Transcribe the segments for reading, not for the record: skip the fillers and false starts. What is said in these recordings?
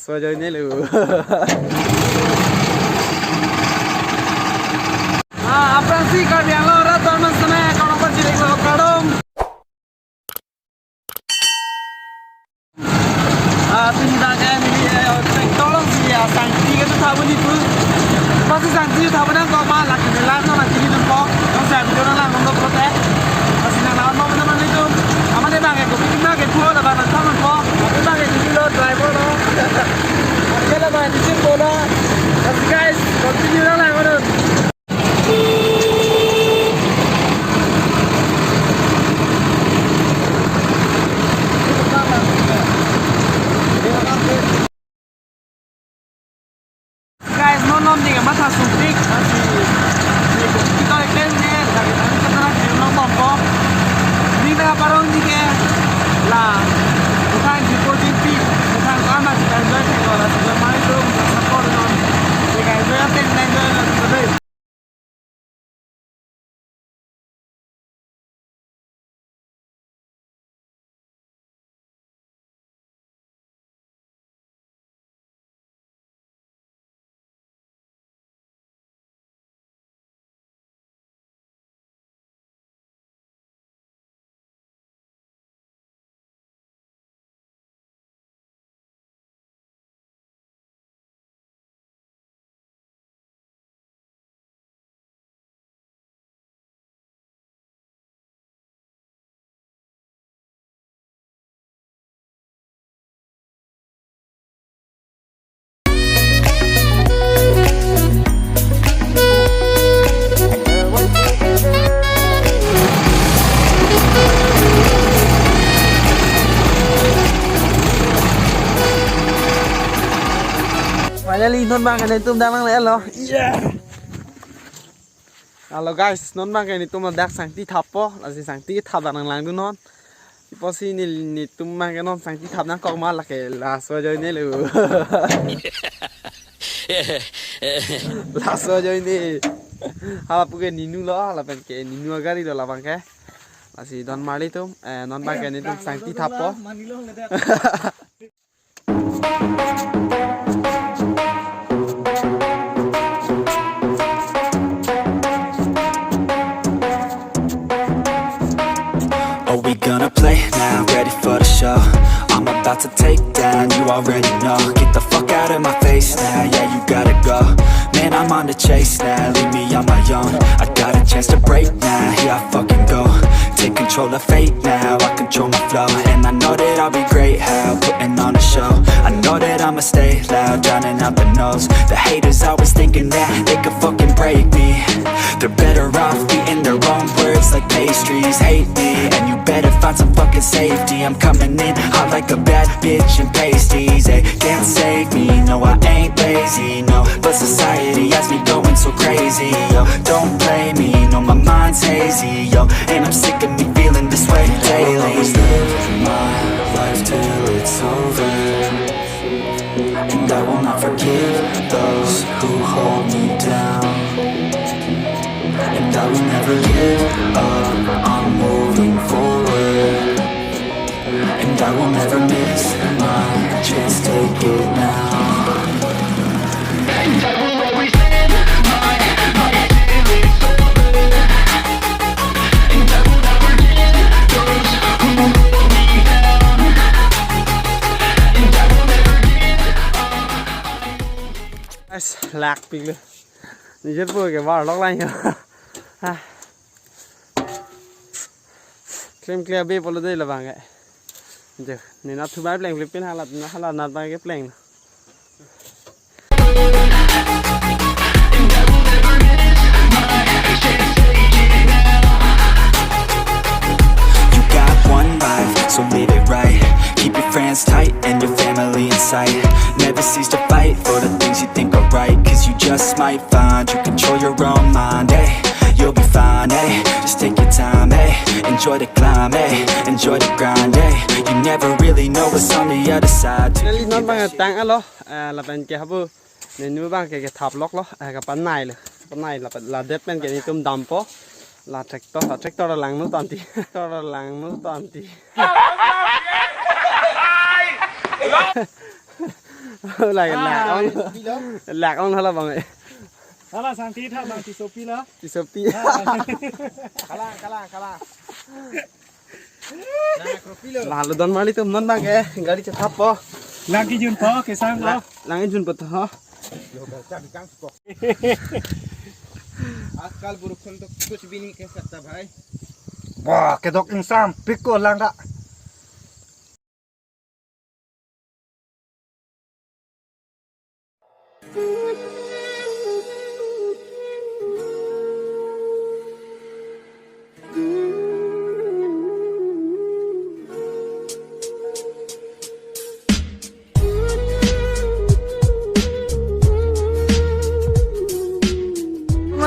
xua chơi nấy lử apa sih kalian lo rata masne kalau kecil lo kadang tindakan ini tolong dia sanksi itu tahu nih pun pasti sanksi tahu nih kau malah kenalan sama jadi nampak yang saya bilang lah untuk protes masih nak mau mana itu aman deh bang aku bikin lagi pulau dah bang sama kau aku lagi di lo driver lo kalau bang di sini bola guys continue lah orang guys non juga masa suntik masih kita iklan ni lagi kita nak jual bombo ni dah parong juga lah bukan deposit fee bukan sama kita jual kita orang jual mana tu support non jika jual ten jual betul Finally non bang cái này tụm đang lẽ lo yeah hello guys non bang cái này tụm đang sang tí tháp po là gì sang tí tháp đang lang non po si ni tụm bang cái non sang tí tháp đang có mà là cái là xua chơi nè lử là xua chơi nè hala puke ninu lo là bên cái ninu gari lo là bang cái là gì don mali tụm non bang cái này tụm sang tí tháp po Are we gonna play now? Ready for the show? I'm about to take down, you already know. Get the fuck out of my face now, yeah, you gotta go. Man, I'm on the chase now, leave me on my own. I got a chance to break now, here I fucking go. Take control of fate now, I control my flow. And I know that I'll be great, how putting on a show. I know that I'ma stay loud, drowning out the noise. The haters always thinking that they could fucking break me. They're better off eating their own words like pastries. Hate me, and you better find some fucking safety. I'm coming in hot like a bad bitch in pasties. They can't save me, no I ain't lazy, no. But society has me going so crazy, yo. Don't blame me, no my mind's hazy, yo. And I'm sick of me feeling this way daily. I'll always live my life till it's over, and I will not forgive those who hold me down. And I will never give up, I'm moving forward. And I will never miss my chance, take it now. And I will always live my life till it's over. And I will never give those who hold me down. And I will never give up. guys lạc pin luôn nhìn rất vui cái vào lóc lanh Claim clear bê bolo đây là vàng vậy. Được, nên nó thứ ba pleng Philippines hay là nát ba cái pleng. You got one life, so live it right. Keep your friends tight and your family in sight. Never cease to fight for the things you think are right. Cause you just might find you control your own mind, eh? You'll be fine, eh? Just take your time, eh? Enjoy the climb, eh? Enjoy the grind, eh? You never really know what's on the other side. Nên nó bằng tăng alo, là bên kia hấp nên nếu bằng cái tháp lóc lo, cái pan này là đẹp bên cái này tôm đầm po, là tractor là làng nước toàn tí, là làng nước toàn tí. lại lạc ông nó là bằng ấy đó là sang tí tham bằng tí số pi đó thì sớm tí là lu don mali tuh non bang gari cepat po lang cái duyên phó cái sang đó langit jun betul ha आजकल बुरुखन तो कुछ भी नहीं कह सकता भाई wow cái dọc insam pico lang đó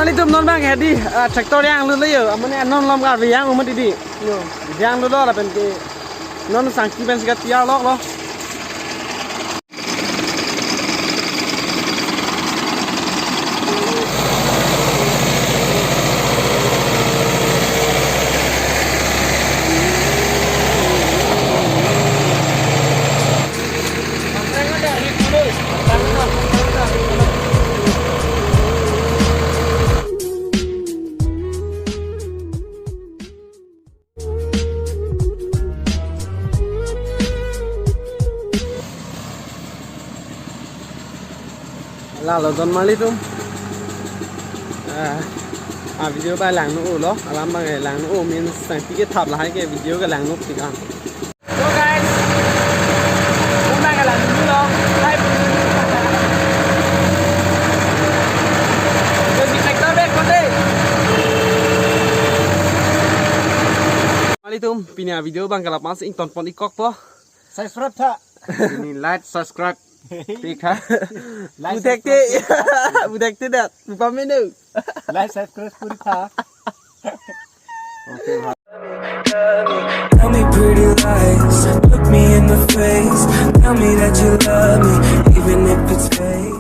mali tuh non bang di traktor yang lu liyo amane non lom gar yang umut di yang lu lo là bên cái non sang ki ben sikat tiar lok lo là don mali tuh video bài làng nó lo làm bằng cái làng nó mình sang tí cái thập là hai cái video cái làng nó thì ăn so guys hôm nay cái làng nó lo hai cái gì cách đó đấy con đi mali tuh punya video bang kalau masih ingin tonton ikok po subscribe tak ini like subscribe Pika. Budak tu dah. Lupa menu. like subscribe puri tak Tell me pretty lies, look me in the face, tell me that you love me, even if it's fake.